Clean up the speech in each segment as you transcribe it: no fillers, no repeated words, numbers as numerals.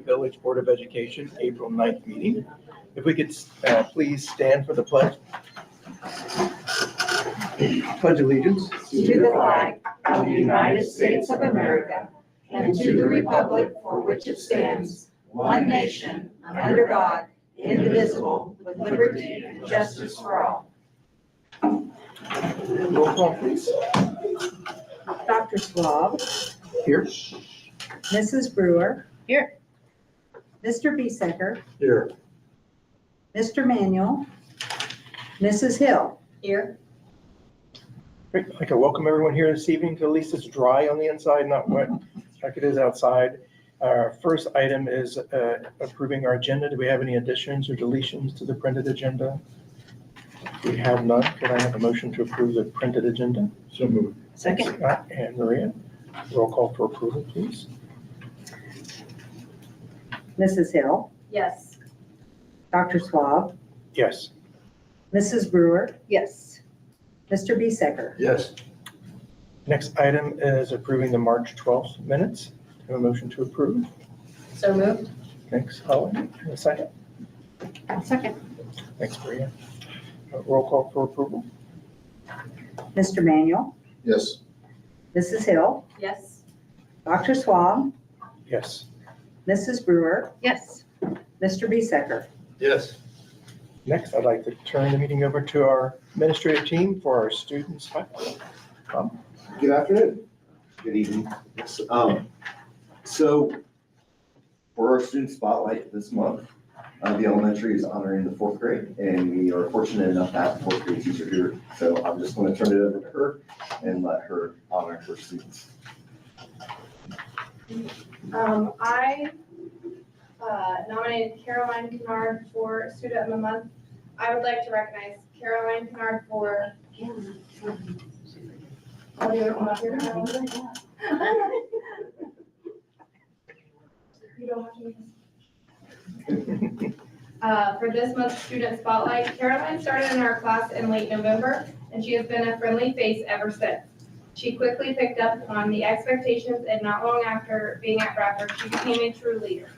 Village Board of Education, April 9th meeting. If we could please stand for the pledge. Pledge allegiance to the flag of the United States of America and to the republic for which it stands, one nation, under God, indivisible, with liberty and justice for all. Roll call, please. Dr. Swab, Here. Mrs. Brewer. Here. Mr. Biesecker, Here. Mr. Manuel, Mrs. Hill. Here. Great. I'd like to welcome everyone here this evening to at least it's dry on the inside, not wet like it is outside. Our first item is approving our agenda. Do we have any additions or deletions to the printed agenda? We have none. Could I have a motion to approve the printed agenda? So moved. Second. Scott and Maria. Roll call for approval, please. Mrs. Hill, Yes. Dr. Swab, Yes. Mrs. Brewer, Yes. Mr. Biesecker. Yes. Next item is approving the March 12th minutes. Do we have a motion to approve? So moved. Thanks, Helen. And a second. Second. Thanks, Maria. Roll call for approval. Mr. Manuel, Yes. Mrs. Hill, Yes. Dr. Swab, Yes. Mrs. Brewer, Yes. Mr. Biesecker. Yes. Next, I'd like to turn the meeting over to our administrative team for our students. Good afternoon. Good evening. So for our student spotlight this month, the elementary is honoring the 4th grade, and we are fortunate enough to have a 4th grade teacher here. So I'm just going to turn it over to her and let her honor her students. I nominated Caroline Kennard for Student of the Month. I would like to recognize Caroline Kennard for. Oh, do you want to hear Caroline? You don't have to. For this month's Student Spotlight, Caroline started in our class in late November, and she has been a friendly face ever since. She quickly picked up on the expectations, and not long after being at Bradford, she became a true leader.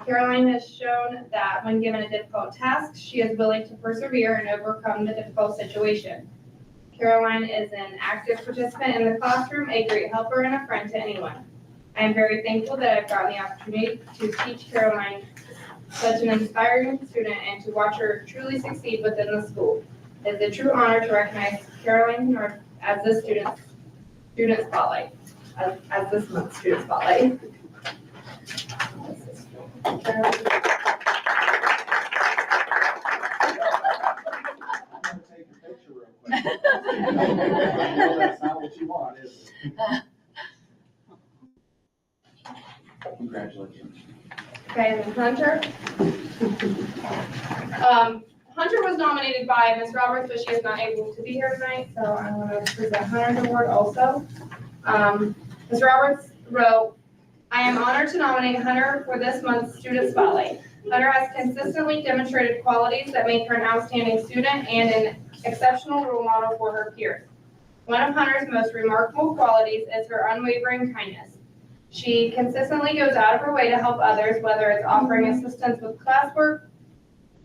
Caroline has shown that when given a difficult task, she is willing to persevere and overcome the difficult situation. Caroline is an active participant in the classroom, a great helper, and a friend to anyone. I am very thankful that I've gotten the opportunity to teach Caroline, such an inspiring student, and to watch her truly succeed within the school. It is a true honor to recognize Caroline Kennard as this student spotlight, as this month's student spotlight. That's not what you want, is it? Congratulations. Okay, and then Hunter. Hunter was nominated by Ms. Roberts, but she is not able to be here tonight, so I'm going to present Hunter's award also. Ms. Roberts wrote, "I am honored to nominate Hunter for this month's Student Spotlight. Hunter has consistently demonstrated qualities that make her an outstanding student and an exceptional role model for her peers. One of Hunter's most remarkable qualities is her unwavering kindness. She consistently goes out of her way to help others, whether it's offering assistance with classwork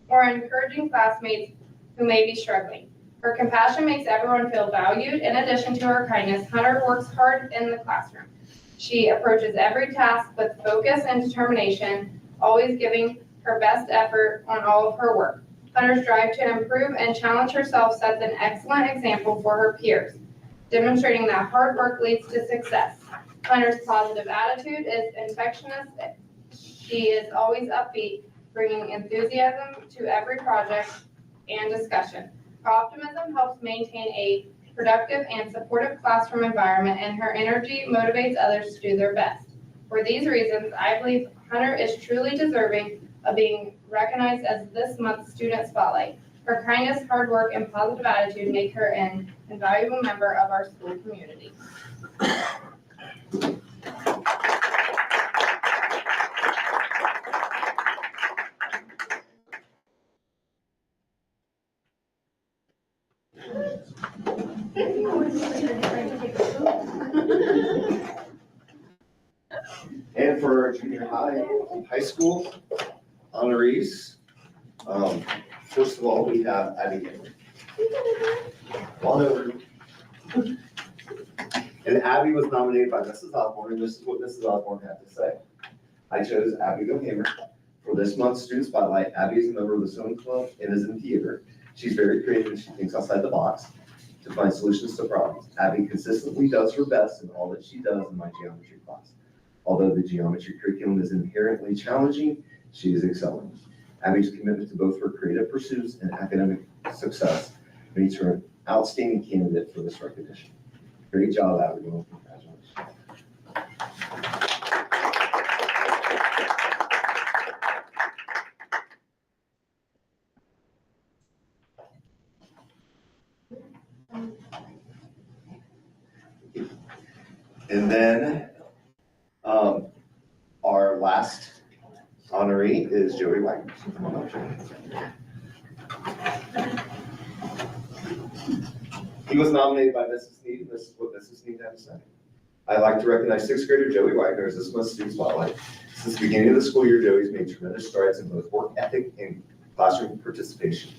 or encouraging classmates who may be struggling. Her compassion makes everyone feel valued. In addition to her kindness, Hunter works hard in the classroom. She approaches every task with focus and determination, always giving her best effort on all of her work. Hunter's drive to improve and challenge herself sets an excellent example for her peers, demonstrating that hard work leads to success. Hunter's positive attitude is infectious. She is always upbeat, bringing enthusiasm to every project and discussion. Her optimism helps maintain a productive and supportive classroom environment, and her energy motivates others to do their best. For these reasons, I believe Hunter is truly deserving of being recognized as this month's Student Spotlight. Her kindness, hard work, and positive attitude make her an invaluable member of our school community." And for our junior high school honorees, first of all, we have Abby Henry. Come on over. And Abby was nominated by Mrs. Osborne, and this is what Mrs. Osborne had to say. I chose Abby Hammer for this month's Student Spotlight. Abby is a member of the sewing club and is in theater. She's very creative and she thinks outside the box to find solutions to problems. Abby consistently does her best in all that she does in my geometry class. Although the geometry curriculum is inherently challenging, she is excelling. Abby's commitment to both her creative pursuits and academic success makes her an outstanding candidate for this recognition. Great job, Abby. Well, congratulations. And then our last honoree is Joey White. Come on up, Joey. He was nominated by Mrs. Need, and this is what Mrs. Need had to say. I'd like to recognize sixth grader Joey Wagner as this month's Student Spotlight. Since the beginning of the school year, Joey's made tremendous strides in both work ethic and classroom participation.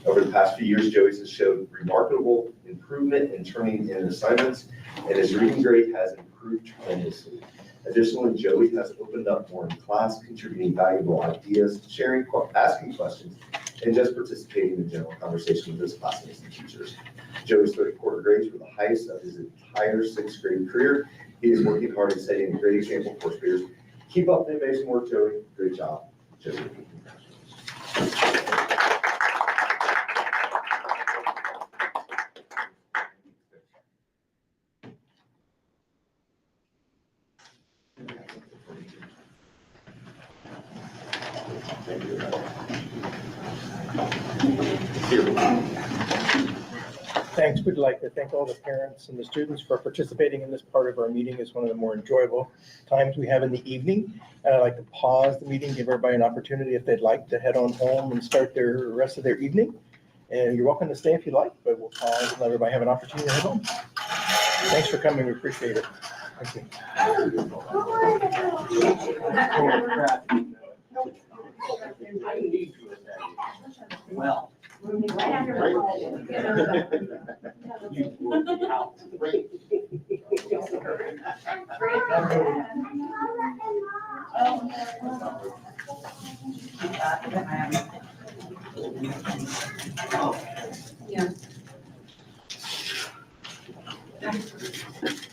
Over the past few years, Joey has showed remarkable improvement in turning in assignments, and his reading grade has improved tremendously. Additionally, Joey has opened up more in class, contributing valuable ideas, sharing, asking questions, and just participating in general conversation with his classmates and teachers. Joey's third quarter grades were the highest of his entire sixth grade career. He is working hard and setting a great example for his peers. Keep up the amazing work, Joey. Great job, Joey. Thank you. Thanks. We'd like to thank all the parents and the students for participating in this part of our meeting. It's one of the more enjoyable times we have in the evening. And I'd like to pause the meeting, give everybody an opportunity if they'd like to head on home and start the rest of their evening. And you're welcome to stay if you like, but we'll pause and let everybody have an opportunity to head home. Thanks for coming. We appreciate it. Thank you. Well. Yeah.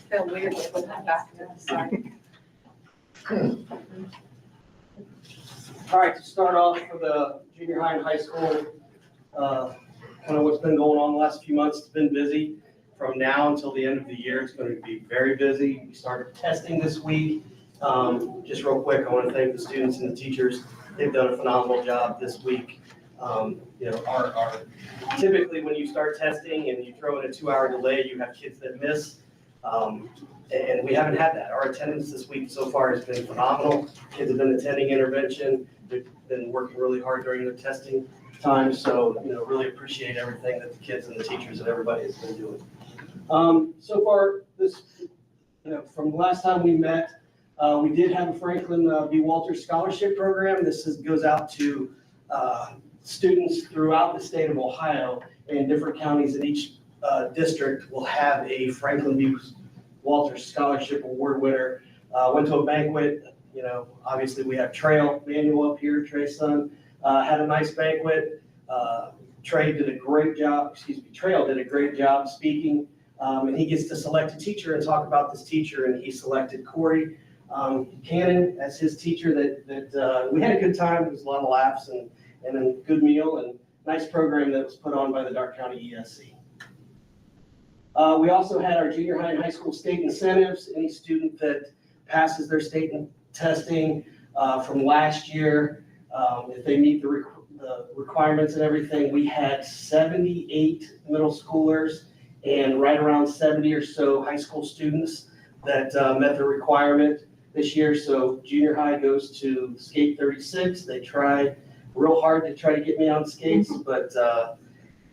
Feel weird with that back to the side. All right, to start off for the junior high and high school, kind of what's been going on the last few months. It's been busy. From now until the end of the year, it's going to be very busy. We started testing this week. Just real quick, I want to thank the students and the teachers. They've done a phenomenal job this week. You know, our typically when you start testing and you throw in a 2-hour delay, you have kids that miss. And we haven't had that. Our attendance this week so far has been phenomenal. Kids have been attending intervention. They've been working really hard during their testing time. So, you know, really appreciate everything that the kids and the teachers and everybody has been doing. So far this, you know, from the last time we met, we did have a Franklin B. Walters Scholarship Program. This goes out to students throughout the state of Ohio, and different counties in each district will have a Franklin B. Walters Scholarship Award winner. Went to a banquet. You know, obviously we have Trail Manuel up here, Trey's son, had a nice banquet. Trail did a great job speaking, and he gets to select a teacher and talk about this teacher, and he selected Corey Cannon as his teacher. That we had a good time. There was a lot of laughs and a good meal and nice program that was put on by the Darke County ESC. We also had our junior high and high school state incentives. Any student that passes their state testing from last year, if they meet the requirements and everything, we had 78 middle schoolers and right around 70 or so high school students that met the requirement this year. So junior high goes to skate 36. They tried real hard to try to get me on skates, but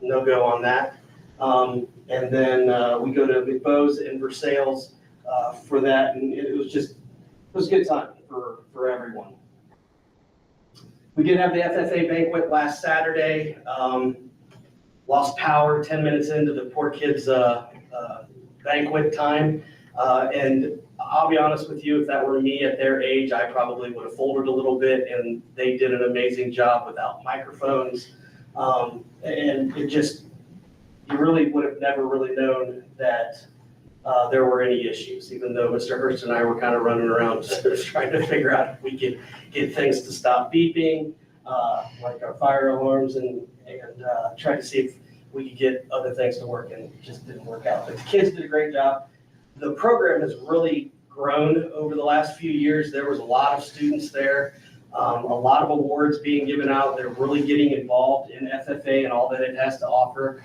no go on that. And then we go to McBo's and Versailles for that, and it was just was a good time for everyone. We did have the FFA banquet last Saturday. Lost power 10 minutes into the poor kids' banquet time. And I'll be honest with you, if that were me at their age, I probably would have folded a little bit, and they did an amazing job without microphones. And it just, you really would have never really known that there were any issues, even though Mr. Hurst and I were kind of running around trying to figure out if we could get things to stop beeping, like our fire alarms, and try to see if we could get other things to work, and it just didn't work out. But the kids did a great job. The program has really grown over the last few years. There was a lot of students there, a lot of awards being given out. They're really getting involved in FFA and all that it has to offer.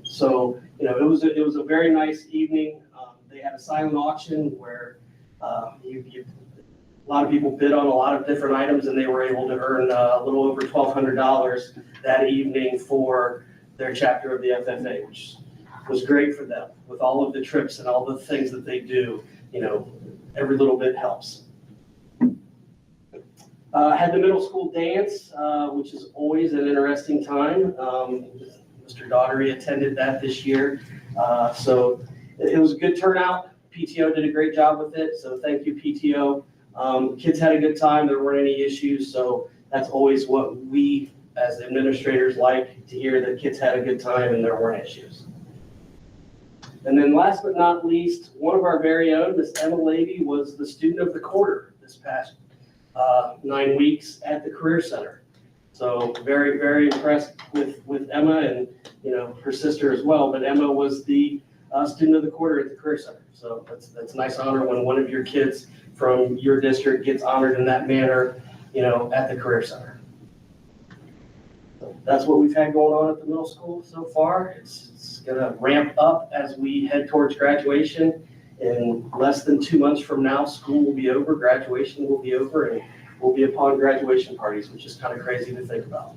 So, you know, it was a very nice evening. They had a silent auction where a lot of people bid on a lot of different items, and they were able to earn a little over $1,200 that evening for their chapter of the FFA, which was great for them. With all of the trips and all the things that they do, you know, every little bit helps. Had the middle school dance, which is always an interesting time. Mr. Daughtery attended that this year. So it was a good turnout. PTO did a great job with it, so thank you, PTO. Kids had a good time. There weren't any issues, so that's always what we as administrators like to hear, that kids had a good time and there weren't issues. And then last but not least, one of our very own, Miss Emma Levy, was the student of the quarter this past 9 weeks at the Career Center. So very, very impressed with Emma, and, you know, her sister as well, but Emma was the student of the quarter at the Career Center. So that's a nice honor when one of your kids from your district gets honored in that manner, you know, at the Career Center. So that's what we've had going on at the middle school so far. It's gonna ramp up as we head towards graduation. In less than 2 months from now, school will be over, graduation will be over, and we'll be upon graduation parties, which is kind of crazy to think about.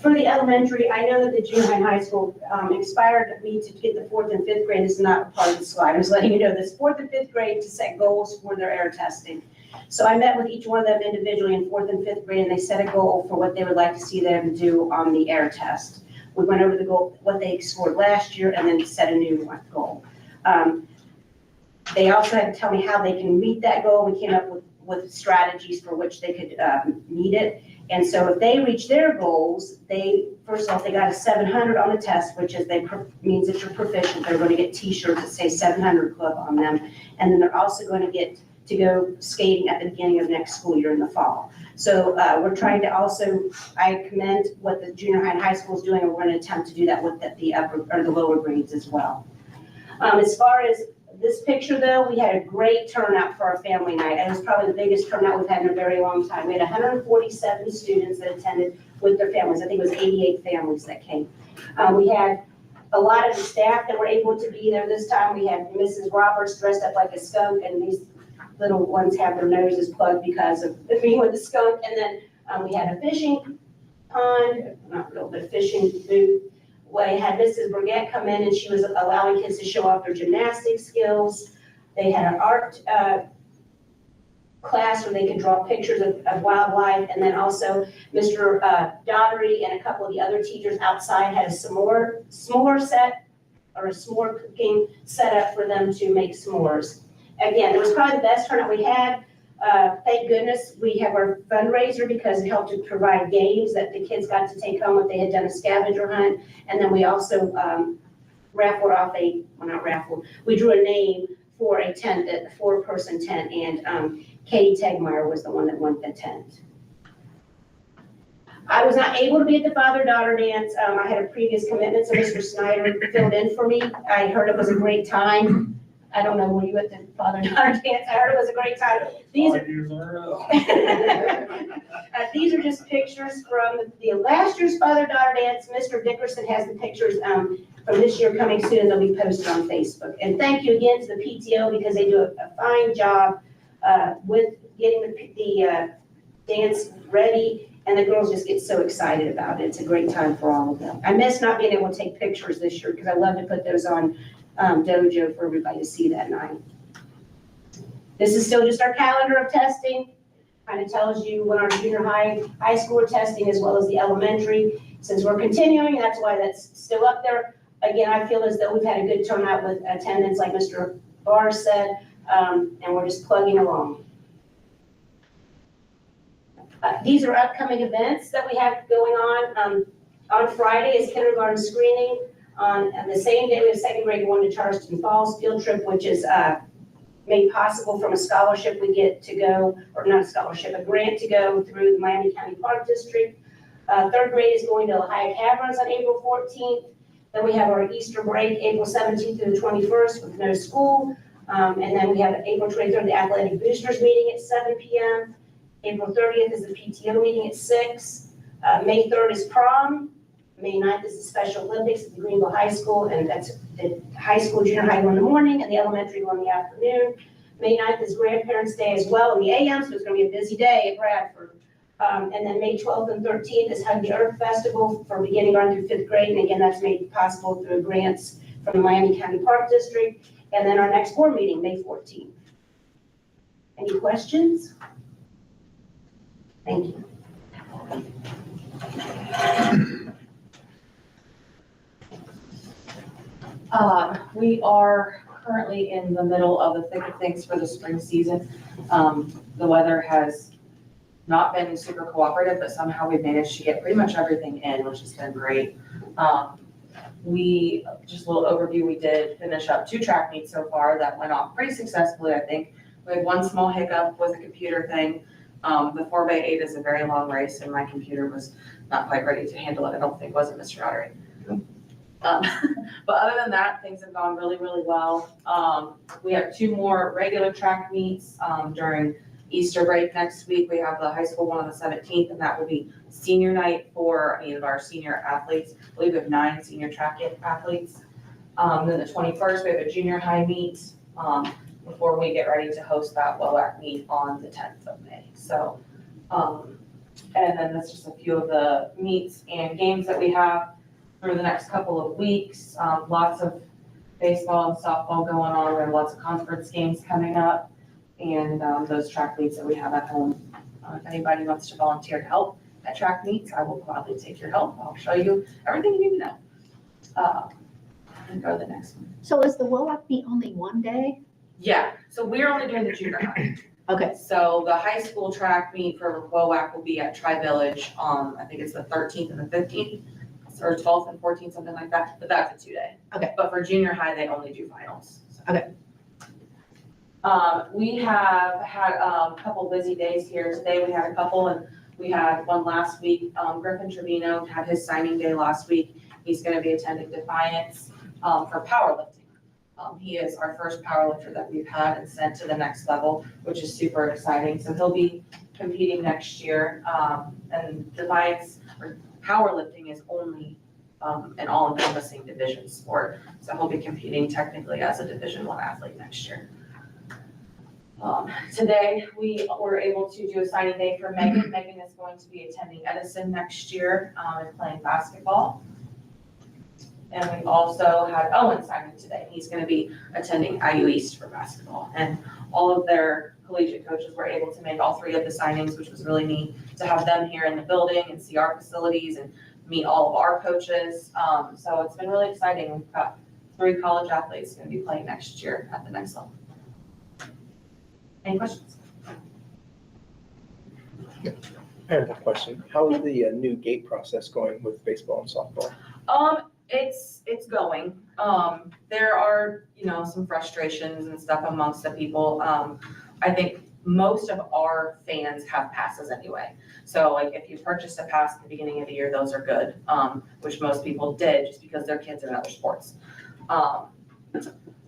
For the elementary, I know that the junior high and high school inspired me to get the 4th and 5th grade. This is not part of the slide. I was letting you know this 4th and 5th grade to set goals for their air testing. So I met with each one of them individually in 4th and 5th grade, and they set a goal for what they would like to see them do on the air test. We went over the goal, what they scored last year, and then set a new goal. They also had to tell me how they can meet that goal. We came up with strategies for which they could meet it. And so if they reach their goals, first off, they got a 700 on the test, which is means that you're proficient. They're going to get t-shirts that say 700 Club on them. And then they're also going to get to go skating at the beginning of next school year in the fall. So we're trying to also, I commend what the junior high and high school is doing, and we're going to attempt to do that with the upper or the lower grades as well. As far as this picture, though, we had a great turnout for our family night. It was probably the biggest turnout we've had in a very long time. We had 147 students that attended with their families. I think it was 88 families that came. We had a lot of the staff that were able to be there this time. We had Mrs. Roberts dressed up like a skunk, and these little ones have their noses plugged because of being with the skunk. And then we had a fishing pond, not real, but fishing booth. We had Mrs. Burgett come in, and she was allowing kids to show off their gymnastic skills. They had an art class where they could draw pictures of wildlife. And then also Mr. Daughtery and a couple of the other teachers outside had a s'more set, or a s'more cooking set up for them to make s'mores. Again, it was probably the best turnout we had. Thank goodness we have our fundraiser, because it helped to provide games that the kids got to take home if they had done a scavenger hunt. And then we also raffled off we drew a name for a tent, a 4-person tent, and Katie Tegmeyer was the one that won the tent. I was not able to be at the father-daughter dance. I had a previous commitment, so Mr. Snyder filled in for me. I heard it was a great time. I don't know, were you at the father-daughter dance? I heard it was a great time. These are just pictures from the last year's father-daughter dance. Mr. Dickerson has the pictures from this year coming soon, and they'll be posted on Facebook. And thank you again to the PTO, because they do a fine job with getting the dance ready And the girls just get so excited about it. It's a great time for all of them. I miss not being able to take pictures this year because I love to put those on Dojo for everybody to see that night. This is still just our calendar of testing. Kind of tells you when our junior high school are testing as well as the elementary. Since we're continuing, that's why that's still up there. Again, I feel as though we've had a good turnout with attendance, like Mr. Barr said, and we're just plugging along. These are upcoming events that we have going on. On Friday is kindergarten screening. On the same day, we have second grade going to Charleston Falls field trip, which is made possible from a scholarship we get to go, or not a scholarship, a grant to go through the Miami County Park District. Third grade is going to Ohio Caverns on April 14th. Then we have our Easter break, April 17th through the 21st with no school. And then we have April 23rd, the Athletic Boosters meeting at 7 p.m. April 30th is the PTO meeting at 6. May 3rd is prom. May 9th is the Special Olympics at the Greenville High School, and that's the high school, junior high one in the morning, and the elementary one in the afternoon. May 9th is Grandparents' Day as well in the AM, so it's going to be a busy day at Bradford. And then May 12th and 13th is Hug the Earth Festival for beginning on through 5th grade, and again, that's made possible through grants from the Miami County Park District. And then our next board meeting, May 14th. Any questions? Thank you. We are currently in the middle of the thick of things for the spring season. The weather has not been super cooperative, but somehow we've managed to get pretty much everything in, which has been great. We, just a little overview, we did finish up 2 track meets so far that went off pretty successfully, I think. We had one small hiccup with a computer thing. The 4x8 is a very long race and my computer was not quite ready to handle it. I don't think, was it, Mr. Roderick? But other than that, things have gone really, really well. We have 2 more regular track meets during Easter break next week. We have the high school one on the 17th, and that will be senior night for any of our senior athletes. I believe we have 9 senior track athletes. Then the 21st, we have a junior high meet before we get ready to host that WOAC meet on the 10th of May. So, and then that's just a few of the meets and games that we have through the next couple of weeks. Lots of baseball and softball going on. We have lots of conference games coming up, and those track meets that we have at home. If anybody wants to volunteer to help at track meets, I will gladly take your help. I'll show you everything you need to know. And go to the next one. So is the WOAC meet only one day? Yeah, so we're only doing the junior high. Okay. So the high school track meet for WOAC will be at Tri-Village on, I think it's the 13th and the 15th, or 12th and 14th, something like that, but that's a 2-day. Okay. But for junior high, they only do finals. So. Okay. We have had a couple busy days here. Today we had a couple, and we had one last week. Griffin Trevino had his signing day last week. He's gonna be attending Defiance for powerlifting. He is our first powerlifter that we've had and sent to the next level, which is super exciting. So he'll be competing next year. And Defiance, or powerlifting, is only an all-encompassing division sport. So he'll be competing technically as a Division I athlete next year. Today, we were able to do a signing day for Megan. Megan is going to be attending Edison next year and playing basketball. And we also had Owen signing today. He's going to be attending IU East for basketball. And all of their collegiate coaches were able to make all 3 of the signings, which was really neat to have them here in the building and see our facilities and meet all of our coaches. So it's been really exciting. We've got 3 college athletes going to be playing next year at the next level. Any questions? I have a question. How is the new gate process going with baseball and softball? It's going. There are, some frustrations and stuff amongst the people. I think most of our fans have passes anyway. So like if you purchased a pass at the beginning of the year, those are good, which most people did just because their kids are in other sports.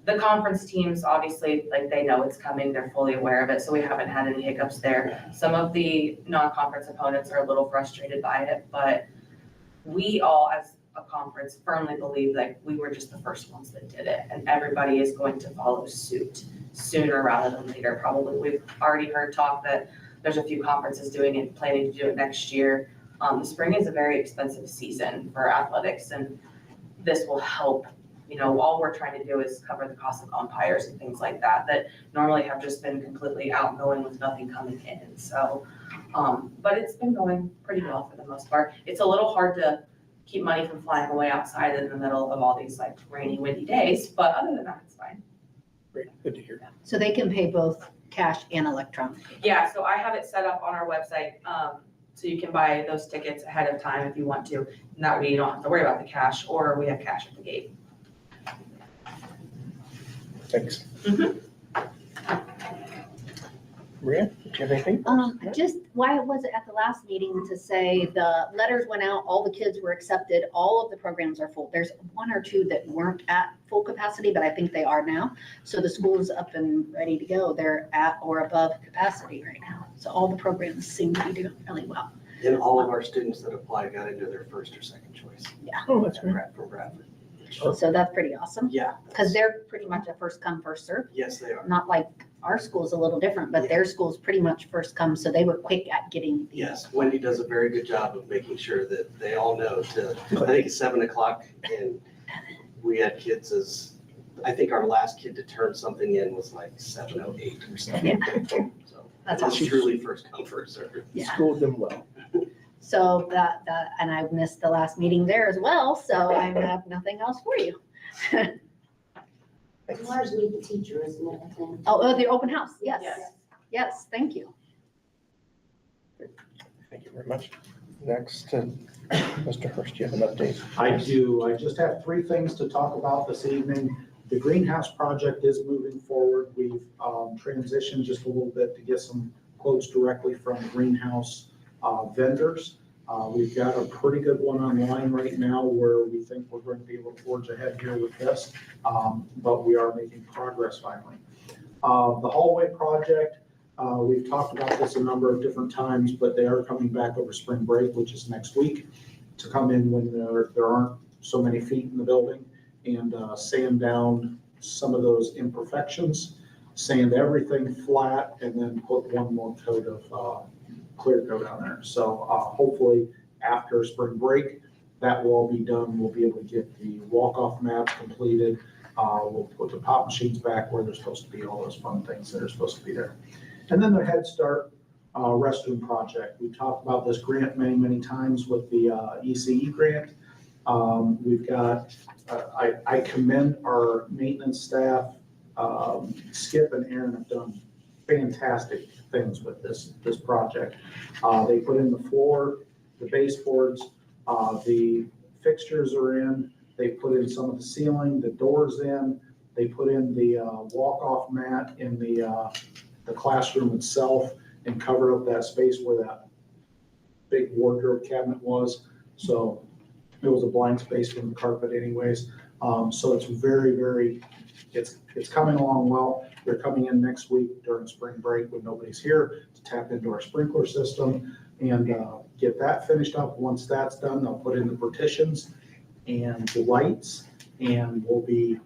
The conference teams, obviously, like they know it's coming, they're fully aware of it, so we haven't had any hiccups there. Some of the non-conference opponents are a little frustrated by it, but we all, as a conference, firmly believe that we were just the first ones that did it, and everybody is going to follow suit sooner rather than later. Probably we've already heard talk that there's a few conferences doing it, planning to do it next year. The spring is a very expensive season for athletics, and this will help. You know, all we're trying to do is cover the cost of umpires and things like that, that normally have just been completely outgoing with nothing coming in. So, but it's been going pretty well for the most part. It's a little hard to keep money from flying away outside in the middle of all these like rainy, windy days, but other than that, it's fine. Great, good to hear. So they can pay both cash and electronic. Yeah, so I have it set up on our website, so you can buy those tickets ahead of time if you want to. And that way you don't have to worry about the cash, or we have cash at the gate. Thanks. Mhm. Maria, do you have anything? Just why was it at the last meeting to say the letters went out, all the kids were accepted, all of the programs are full. There's one or two that weren't at full capacity, but I think they are now. So the school's up and ready to go. They're at or above capacity right now. So all the programs seem to be doing really well. And all of our students that applied got into their first or second choice. Oh, that's great. From Bradford. So that's pretty awesome, Yeah, because they're pretty much a first come, first serve. yes, they are. Not like our school's a little different, but their school's pretty much first come, so they were quick at getting the. Yes, Wendy does a very good job of making sure that they all know to, I think it's 7:00, and we had kids I think our last kid to turn something in was like 7:08 or something. So That's it's awesome. truly first come, first served. Yeah. Schooled them well. So and I missed the last meeting there as well, so I have nothing else for you. Tomorrow's meet the teacher, isn't it, I think? Oh, the open house, yes, Yes. yes, thank you. Thank you very much. Next, Mr. Hurst, do you have an update? I do. I just have three things to talk about this evening. The greenhouse project is moving forward. We've transitioned just a little bit to get some quotes directly from greenhouse vendors. We've got a pretty good one online right now where we think we're going to be able to forge ahead here with this, but we are making progress finally. The hallway project, we've talked about this a number of different times, but they are coming back over spring break, which is next week, to come in when there aren't so many feet in the building and sand down some of those imperfections, sand everything flat, and then put one more coat of clear coat on there. So hopefully after spring break, that will all be done. We'll be able to get the walk-off maps completed. We'll put the pop machines back where they're supposed to be, all those fun things that are supposed to be there. And then the Head Start restroom project. We talked about this grant many, many times with the ECE grant. We've got, I commend our maintenance staff. Skip and Aaron have done fantastic things with this project. They put in the floor, the baseboards, the fixtures are in. They put in some of the ceiling, the doors in. They put in the walk-off mat in the classroom itself and covered up that space where that big wardrobe cabinet was. So it was a blank space from the carpet anyways. So it's very, very, it's coming along well. They're coming in next week during spring break when nobody's here to tap into our sprinkler system and get that finished up. Once that's done, they'll put in the partitions and the lights, and we'll be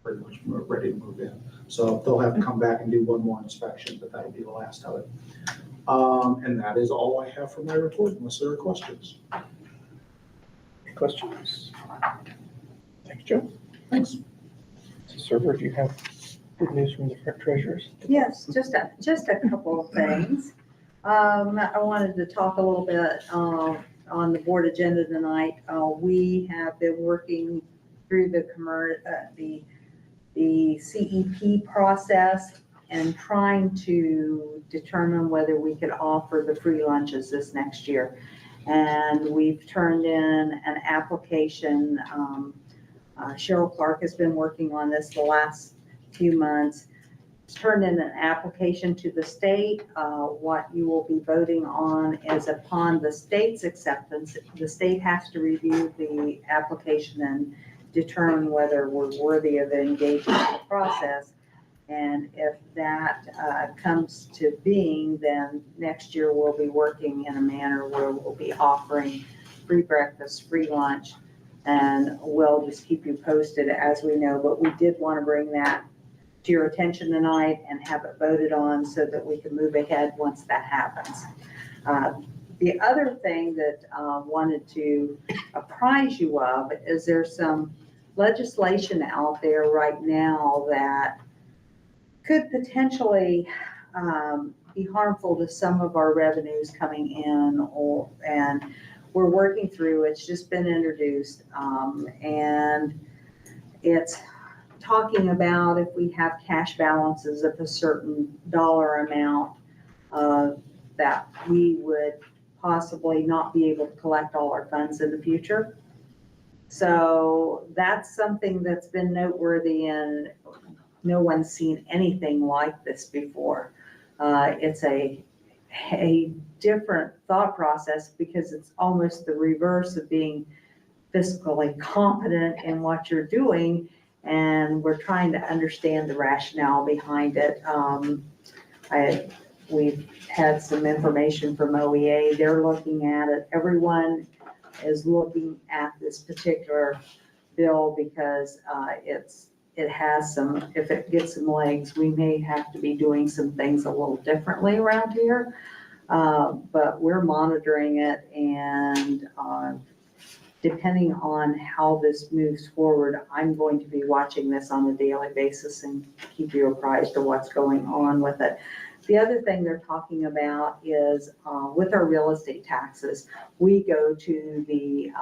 pretty much ready to move in. So they'll have to come back and do one more inspection, but that'll be the last of it. And that is all I have for my report, unless there are questions. Any questions? Thanks, Joe. Thanks. Server, do you have good news from the treasurers? Yes, just a couple of things. I wanted to talk a little bit on the board agenda tonight. We have been working through the CEP process and trying to determine whether we could offer the free lunches this next year. And we've turned in an application. Cheryl Clark has been working on this the last few months. Turned in an application to the state. What you will be voting on is upon the state's acceptance. The state has to review the application and determine whether we're worthy of engaging in the process. And if that comes to being, then next year we'll be working in a manner where we'll be offering free breakfast, free lunch, and we'll just keep you posted as we know. But we did want to bring that to your attention tonight and have it voted on so that we can move ahead once that happens. The other thing that I wanted to apprise you of is there's some legislation out there right now that could potentially be harmful to some of our revenues coming in, and we're working through, it's just been introduced, and it's talking about if we have cash balances of a certain dollar amount, that we would possibly not be able to collect all our funds in the future. So that's something that's been noteworthy, and no one's seen anything like this before. It's a different thought process because it's almost the reverse of being fiscally competent in what you're doing, and we're trying to understand the rationale behind it. We've had some information from OEA. They're looking at it. Everyone is looking at this particular bill because it has some, if it gets some legs, we may have to be doing some things a little differently around here. But we're monitoring it, and depending on how this moves forward, I'm going to be watching this on a daily basis and keep you apprised of what's going on with it. The other thing they're talking about is with our real estate taxes, we go to the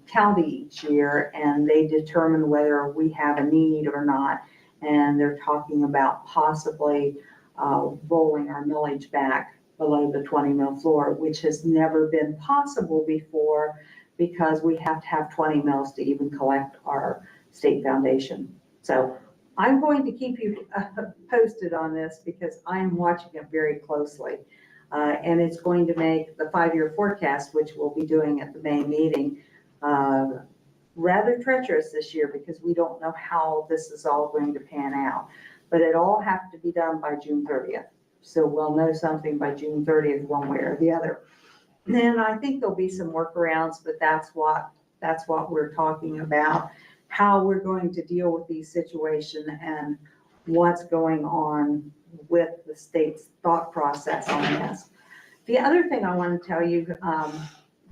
county each year and they determine whether we have a need or not. And they're talking about possibly rolling our millage back below the 20 mil floor, which has never been possible before because we have to have 20 mils to even collect our state foundation. So I'm going to keep you posted on this because I'm watching it very closely. And it's going to make the 5-year forecast, which we'll be doing at the May meeting, rather treacherous this year because we don't know how this is all going to pan out. But it all has to be done by June 30th. So we'll know something by June 30th, one way or the other. And I think there'll be some workarounds, but that's what we're talking about, how we're going to deal with these situations and what's going on with the state's thought process on this. The other thing I want to tell you,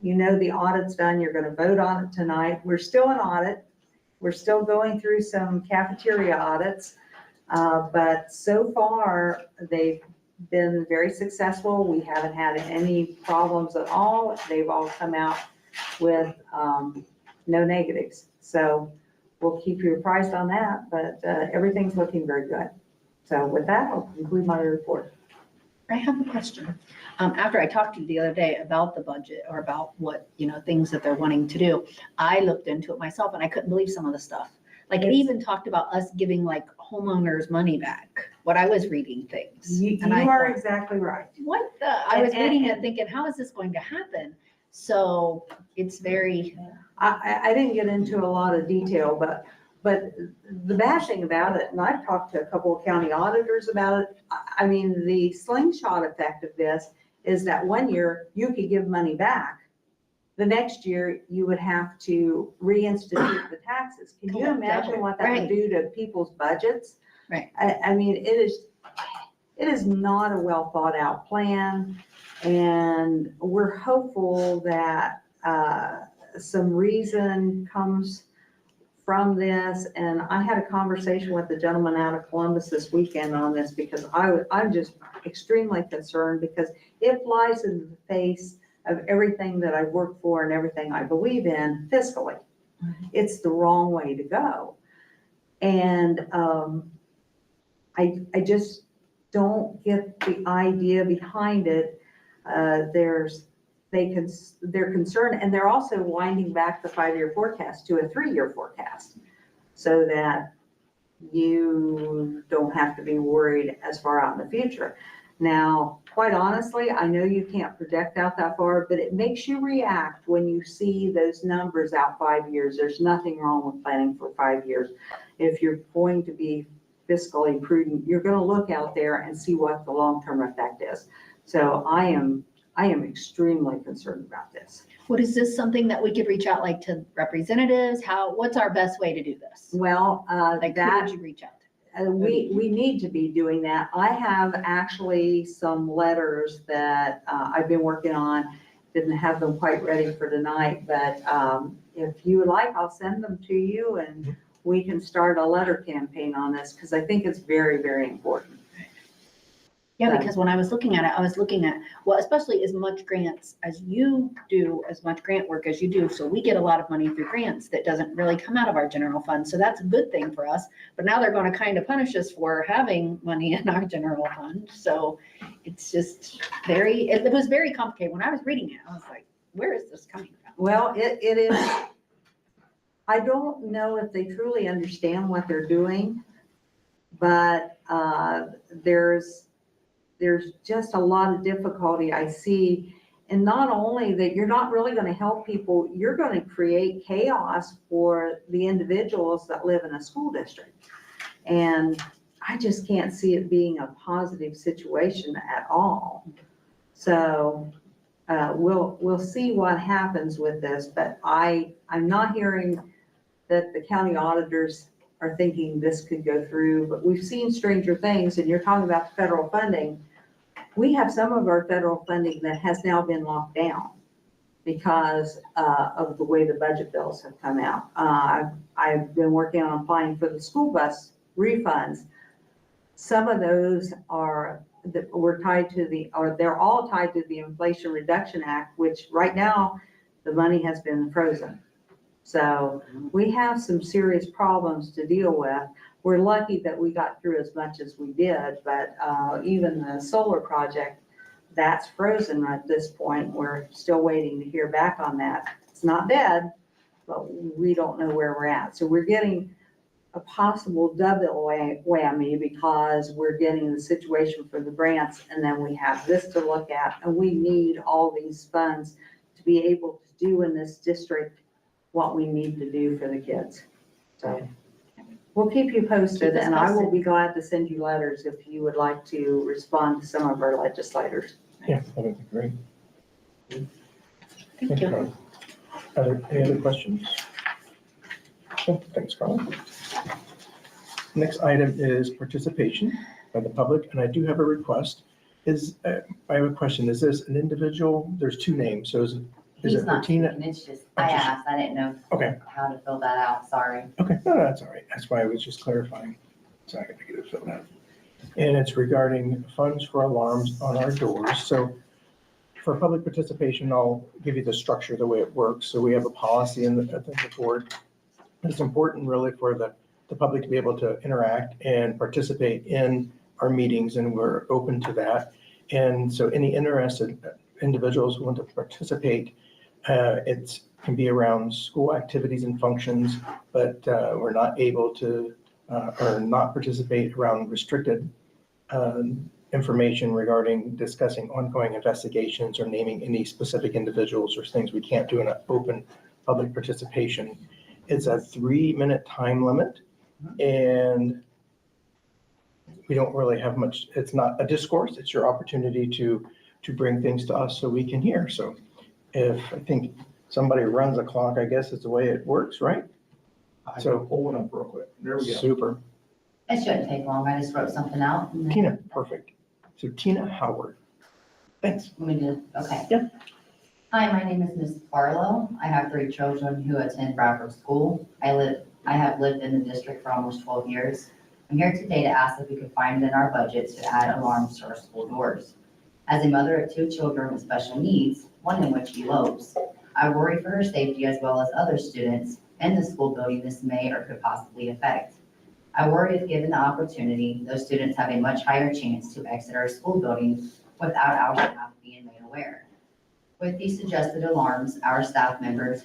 you know, the audit's done. You're going to vote on it tonight. We're still in audit. We're still going through some cafeteria audits, but so far they've been very successful. We haven't had any problems at all. They've all come out with no negatives. So we'll keep you apprised on that, but everything's looking very good. So with that, I'll conclude my report. I have a question. After I talked to you the other day about the budget or about what, things that they're wanting to do, I looked into it myself and I couldn't believe some of the stuff. Like it even talked about us giving like homeowners money back, what I was reading things. You And I are thought, exactly right. what the, I was reading it thinking, how is this going to happen? So it's very, I didn't get into a lot of detail, but the bad thing about it, and I've talked to a couple of county auditors about it, I mean, the slingshot effect of this is that one year you could give money back. The next year you would have to reinstitute the taxes. Can you imagine what that would do to people's budgets? Right. I mean, it is not a well thought out plan, and we're hopeful that some reason comes from this. And I had a conversation with the gentleman out of Columbus this weekend on this because I'm just extremely concerned because it flies in the face of everything that I work for and everything I believe in fiscally. It's the wrong way to go. And I just don't get the idea behind it. They're concerned, and they're also winding back the 5-year forecast to a 3-year forecast so that you don't have to be worried as far out in the future. Now, quite honestly, I know you can't project out that far, but it makes you react when you see those numbers out 5 years. There's nothing wrong with planning for 5 years. If you're going to be fiscally prudent, you're going to look out there and see what the long-term effect is. So I am extremely concerned about this. what is this something that we could reach out like to representatives? What's our best way to do this? Well, Like who that would you reach out to? we need to be doing that. I have actually some letters that I've been working on, didn't have them quite ready for tonight, but if you would like, I'll send them to you and we can start a letter campaign on this, because I think it's very, very important. Yeah, because when I was looking at it, I was looking at, well, especially as much grants as you do, as much grant work as you do. So we get a lot of money through grants that doesn't really come out of our general fund. So that's a good thing for us. But now they're going to kind of punish us for having money in our general fund. So it's just it was very complicated. When I was reading it, I was like, where is this coming from? Well, it is, I don't know if they truly understand what they're doing, but there's just a lot of difficulty I see. And not only that, you're not really going to help people, you're going to create chaos for the individuals that live in a school district. And I just can't see it being a positive situation at all. So we'll see what happens with this, but I'm not hearing that the county auditors are thinking this could go through, but we've seen stranger things, and you're talking about the federal funding. We have some of our federal funding that has now been locked down because of the way the budget bills have come out. I've been working on applying for the school bus refunds. Some of those were tied to they're all tied to the Inflation Reduction Act, which right now the money has been frozen. So we have some serious problems to deal with. We're lucky that we got through as much as we did, but even the solar project, that's frozen at this point. We're still waiting to hear back on that. It's not dead, but we don't know where we're at. So we're getting a possible double whammy, because we're getting the situation for the grants, and then we have this to look at, and we need all these funds to be able to do in this district what we need to do for the kids. So we'll keep you posted, and I will be glad to send you letters if you would like to respond to some of our legislators. Yeah, that would be great. Thank you. Any other questions? Okay, thanks, Carla. Next item is participation by the public, and I do have a request. I have a question. Is this an individual? There's two names, so is it He's not Tina? speaking, it's just, I asked, I didn't know Okay. how to fill that out, sorry. Okay, no, that's all right. That's why I was just clarifying. So I got to get it filled out. And it's regarding funds for alarms on our doors. So for public participation, I'll give you the structure, the way it works. So we have a policy at the board. It's important really for the public to be able to interact and participate in our meetings, and we're open to that. And so any interested individuals who want to participate, it can be around school activities and functions, but we're not able to or not participate around restricted information regarding discussing ongoing investigations or naming any specific individuals or things we can't do in an open public participation. It's a 3-minute time limit, and we don't really have much. It's not a discourse. It's your opportunity to bring things to us so we can hear. So if I think somebody runs a clock, I guess is the way it works, right? So pull one up real quick. There we go. Super. It shouldn't take long, I just wrote something out. And then- Tina, perfect. So Tina Howard. Thanks. We did, okay. Yeah. Hi, my name is Ms. Barlow. I have 3 children who attend Bradford School. I have lived in the district for almost 12 years. I'm here today to ask if we could find it in our budget to add alarms to our school doors. As a mother of 2 children with special needs, one in which elopes, I worry for her safety as well as other students in the school building this may or could possibly affect. I worry if given the opportunity, those students have a much higher chance to exit our school building without our staff being made aware. With these suggested alarms, our staff member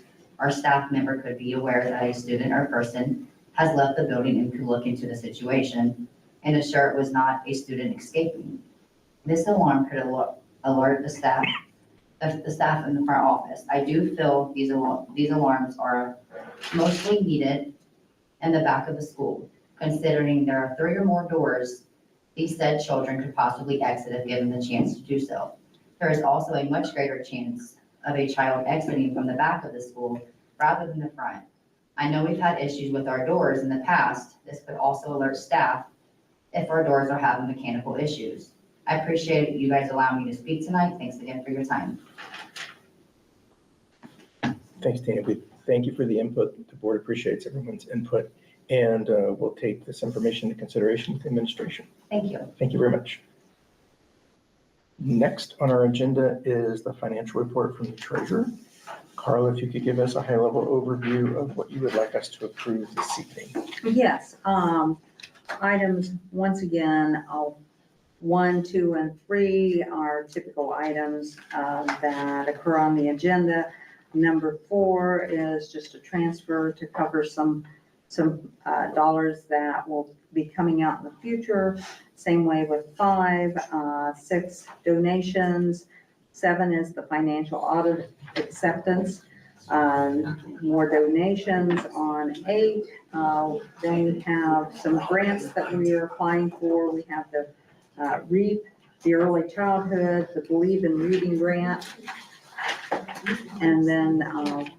could be aware that a student or person has left the building and could look into the situation and assure it was not a student escaping. This alarm could alert the staff in the front office. I do feel these alarms are mostly needed in the back of the school. Considering there are 3 or more doors, these said children could possibly exit if given the chance to do so. There is also a much greater chance of a child exiting from the back of the school rather than the front. I know we've had issues with our doors in the past. This could also alert staff if our doors are having mechanical issues. I appreciate you guys allowing me to speak tonight. Thanks again for your time. Thanks, Tina. We thank you for the input. The board appreciates everyone's input, and we'll take this information into consideration with the administration. Thank you. Thank you very much. Next on our agenda is the financial report from the treasurer. Carla, if you could give us a high-level overview of what you would like us to approve this evening. Yes, items, once again, 1, 2, and 3 are typical items that occur on the agenda. Number 4 is just a transfer to cover some dollars that will be coming out in the future. Same way with 5, 6 donations. 7 is the financial audit acceptance. More donations on 8. They have some grants that we are applying for. We have the REAP, the Early Childhood, the Believe in Reading grant. And then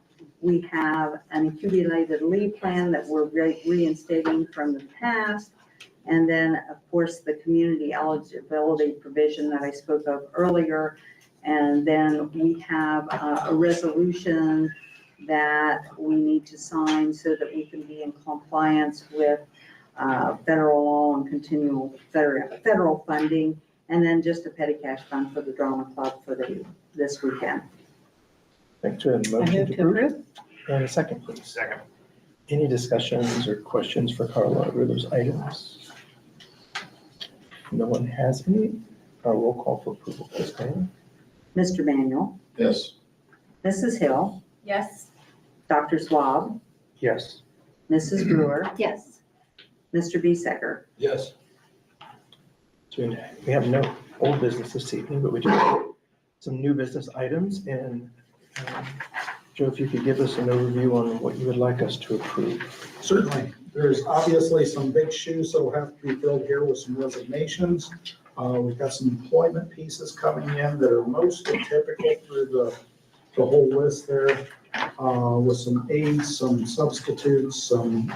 we have an accumulated leave plan that we're reinstating from the past. And then, of course, the community eligibility provision that I spoke of earlier. And then we have a resolution that we need to sign so that we can be in compliance with federal law and continual federal funding. And then just a petty cash fund for the drama club for this weekend. Thanks. A motion to approve. And a second, please. Second. Any discussions or questions for Carla over those items? No one has any. Roll call for approval, please, Carla. Mr. Manuel, Yes. Mrs. Hill, Yes. Dr. Swab, Yes. Mrs. Brewer, Yes. Mr. Bisecker. Yes. So we have no old business this evening, but we do have some new business items. And Joe, if you could give us an overview on what you would like us to approve. Certainly. There's obviously some big shoes that will have to be filled here with some resignations. We've got some employment pieces coming in that are mostly typical through the whole list there, with some aides, some substitutes, some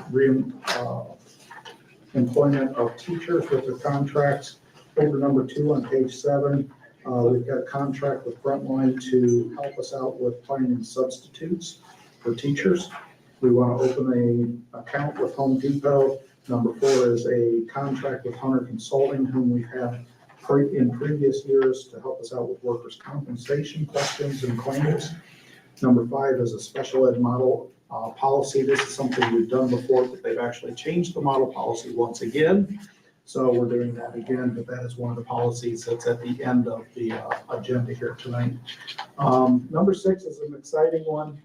employment of teachers with their contracts. Over number 2 on page 7, we've got a contract with Frontline to help us out with finding substitutes for teachers. We want to open an account with Home Depot. Number 4 is a contract with Hunter Consulting, whom we've had in previous years to help us out with workers' compensation questions and claims. Number 5 is a special ed model policy. This is something we've done before, but they've actually changed the model policy once again. So we're doing that again, but that is one of the policies that's at the end of the agenda here tonight. Number 6 is an exciting one.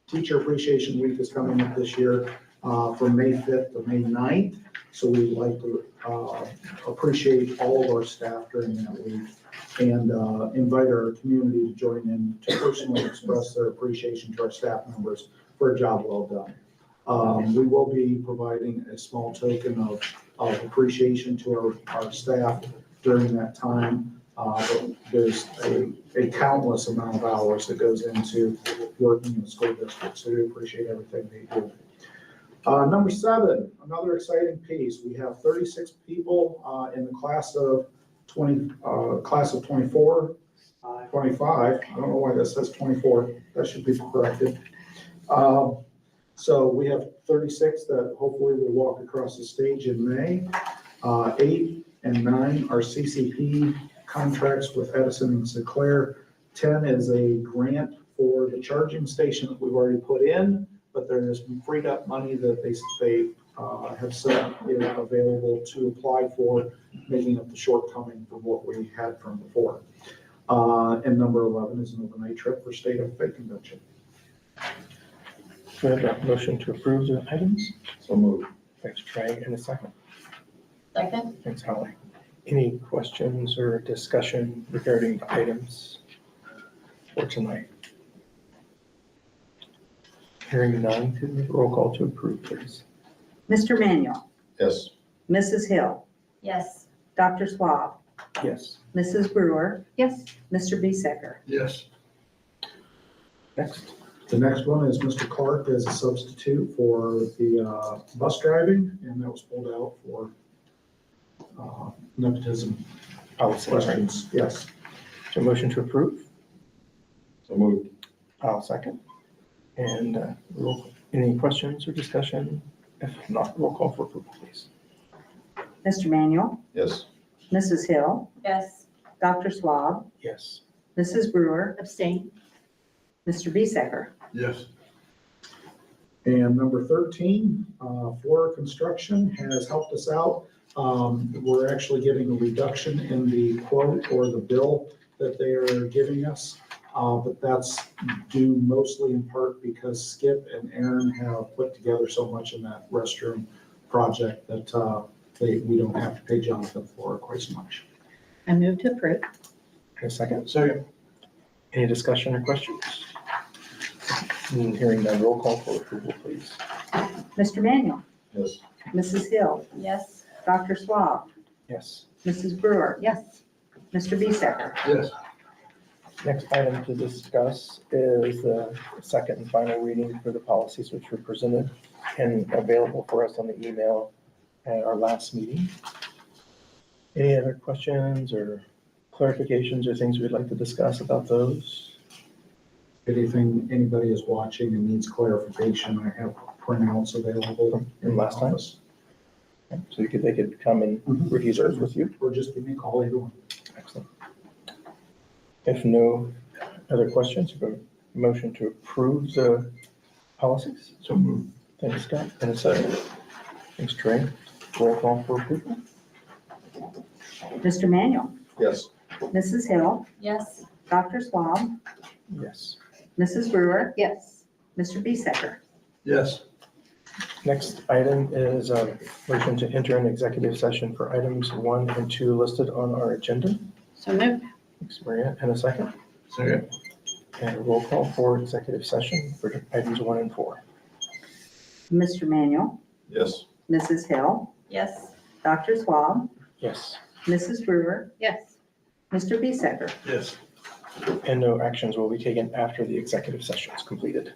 Teacher Appreciation Week is coming up this year from May 5th to May 9th. So we'd like to appreciate all of our staff during that week and invite our community to join in to personally express their appreciation to our staff members for a job well done. We will be providing a small token of appreciation to our staff during that time. There's a countless amount of hours that goes into working in the school district, so we appreciate everything they do. Number 7, another exciting piece. We have 36 people in the class of 24, 25. I don't know why that says 24. That should be corrected. So we have 36 that hopefully will walk across the stage in May. 8 and 9 are CCP contracts with Edison and Sinclair. 10 is a grant for the charging station that we've already put in, but there is freed up money that they have said is available to apply for, making up the shortcoming from what we had from before. And number 11 is an overnight trip for State of Faith Convention. Do we have a motion to approve the items? So moved. Thanks, Trey. And a second. Second. Thanks, Holly. Any questions or discussion regarding the items for tonight? Hearing none, could we have a roll call to approve, please? Mr. Manuel, Yes. Mrs. Hill, Yes. Dr. Swab, Yes. Mrs. Brewer, Yes. Mr. Bisecker. Yes. Next. The next one is Mr. Clark as a substitute for the bus driving, and that was pulled out for nepotism Policy, right? questions. Yes. So motion to approve? So moved. I'll second. And any questions or discussion? If not, roll call for approval, please. Mr. Manuel, Yes. Mrs. Hill, Yes. Dr. Swab, Yes. Mrs. Brewer, Abstain. Mr. Bisecker. Yes. And number 13, Flora Construction has helped us out. We're actually getting a reduction in the quote or the bill that they are giving us. But that's due mostly in part because Skip and Aaron have put together so much in that restroom project that we don't have to pay Jonathan for quite so much. I move to approve. And a second? Second. Any discussion or questions? Hearing none, roll call for approval, please. Mr. Manuel, Yes. Mrs. Hill, Yes. Dr. Swab, Yes. Mrs. Brewer, Yes. Mr. Bisecker. Yes. Next item to discuss is the second and final reading for the policies which were presented and available for us on the email at our last meeting. Any other questions or clarifications or things we'd like to discuss about those? Anything, anybody is watching and needs clarification, I have printouts available. From last time? office. So they could come and review those with you? Or just give me a call, either one. Excellent. If no other questions, a motion to approve the policies? So moved. Thanks, Scott. And a second. Thanks, Trey. Roll call for approval? Mr. Manuel, Yes. Mrs. Hill, Yes. Dr. Swab, Yes. Mrs. Brewer, Yes. Mr. Bisecker. Yes. Next item is a motion to enter an executive session for items 1 and 2 listed on our agenda. So moved. Thanks, Maria. And a second. Second. And a roll call for executive session for items 1 and 4. Mr. Manuel, Yes. Mrs. Hill, Yes. Dr. Swab, Yes. Mrs. Brewer, Yes. Mr. Bisecker. Yes. And no actions will be taken after the executive session is completed.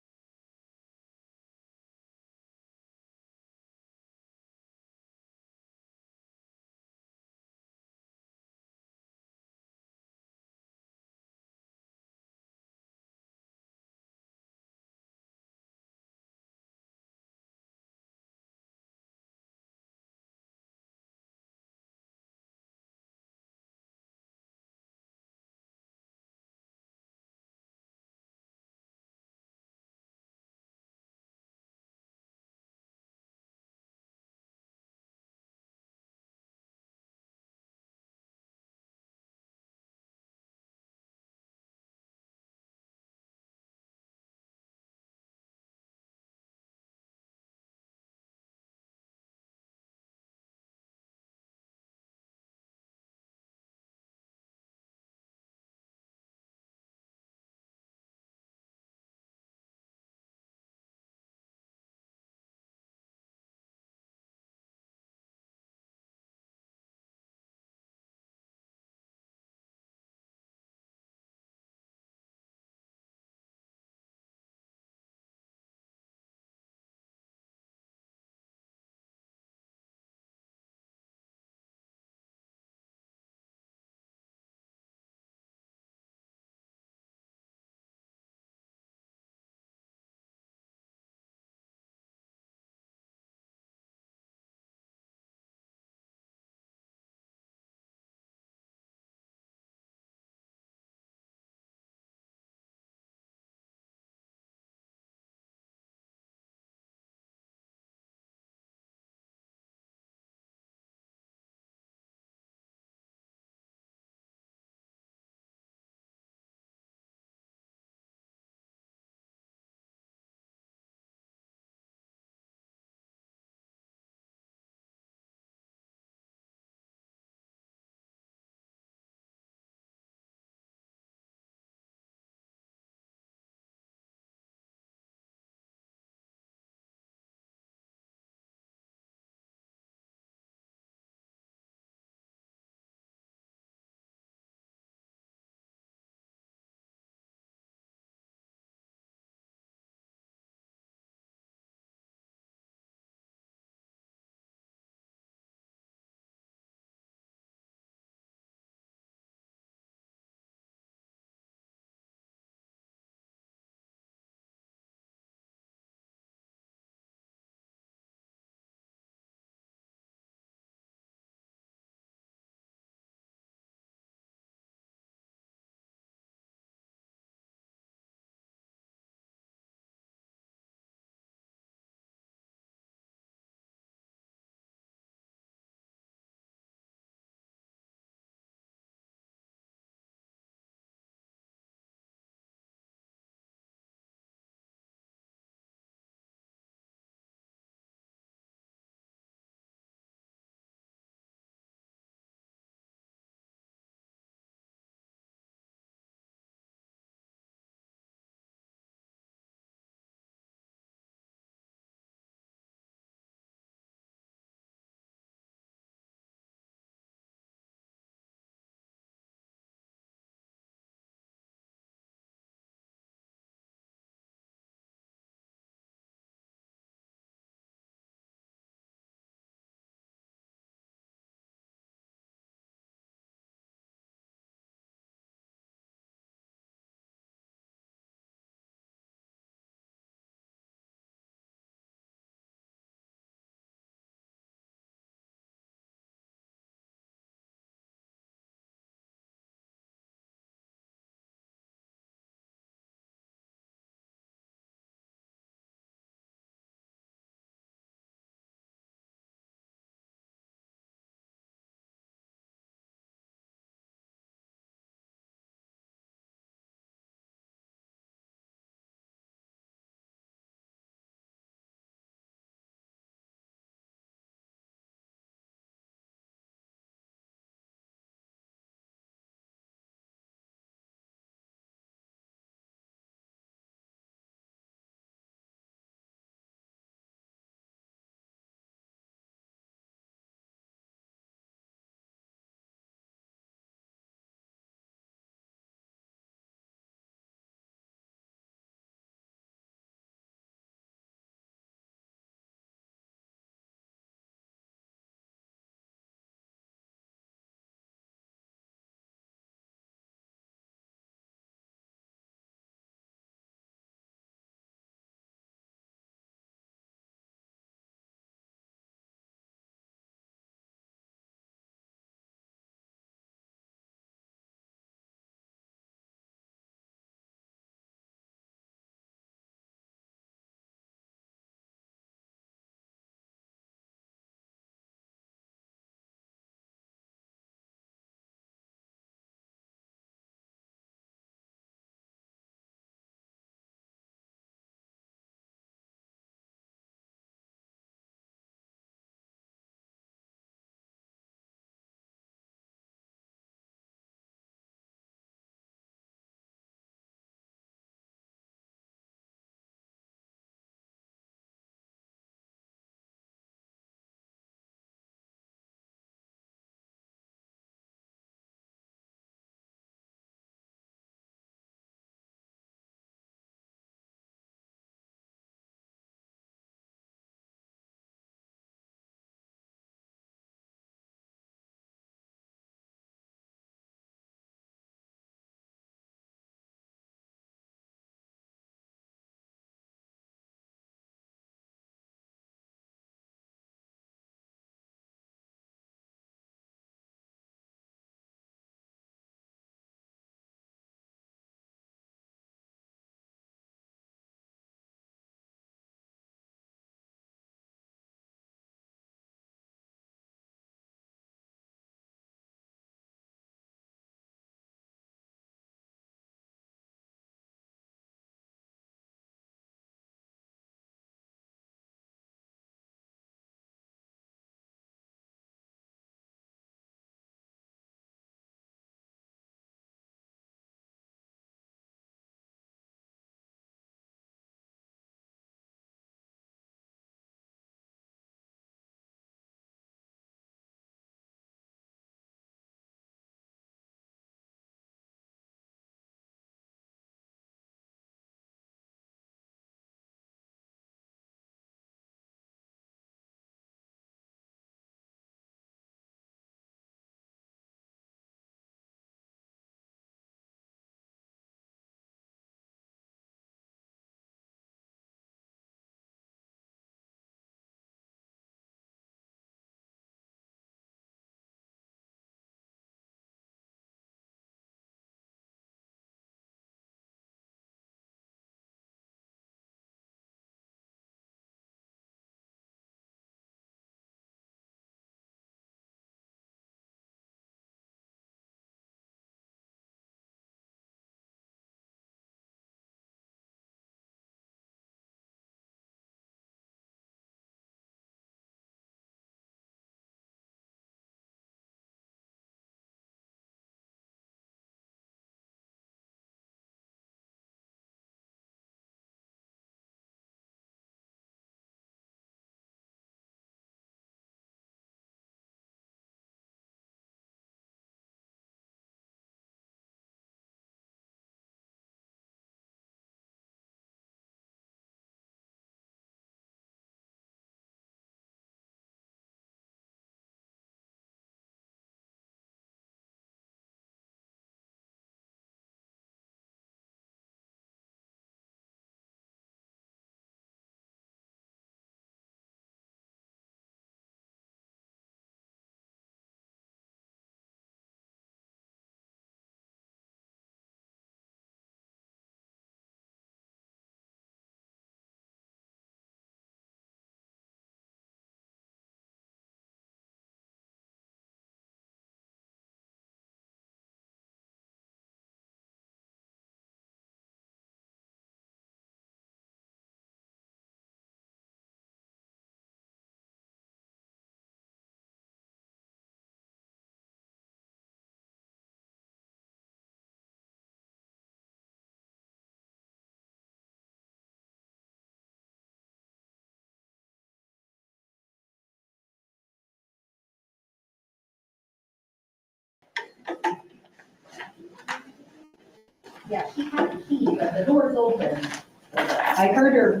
Yeah, she had a key, but the door's open. I heard her,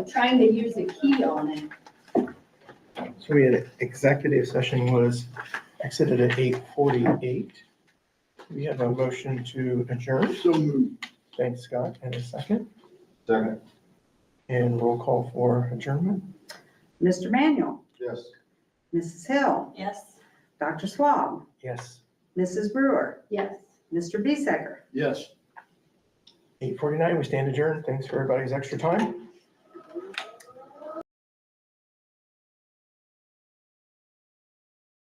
trying to use a key on it. So we had executive session was exited at 8:48. We have a motion to adjourn. So moved. Thanks, Scott. And a second. Second. And roll call for adjournment. Mr. Manuel, Yes. Mrs. Hill, Yes. Dr. Swab, Yes. Mrs. Brewer, Yes. Mr. Bisecker. Yes. 8:49, we stand adjourned. Thanks for everybody's extra time.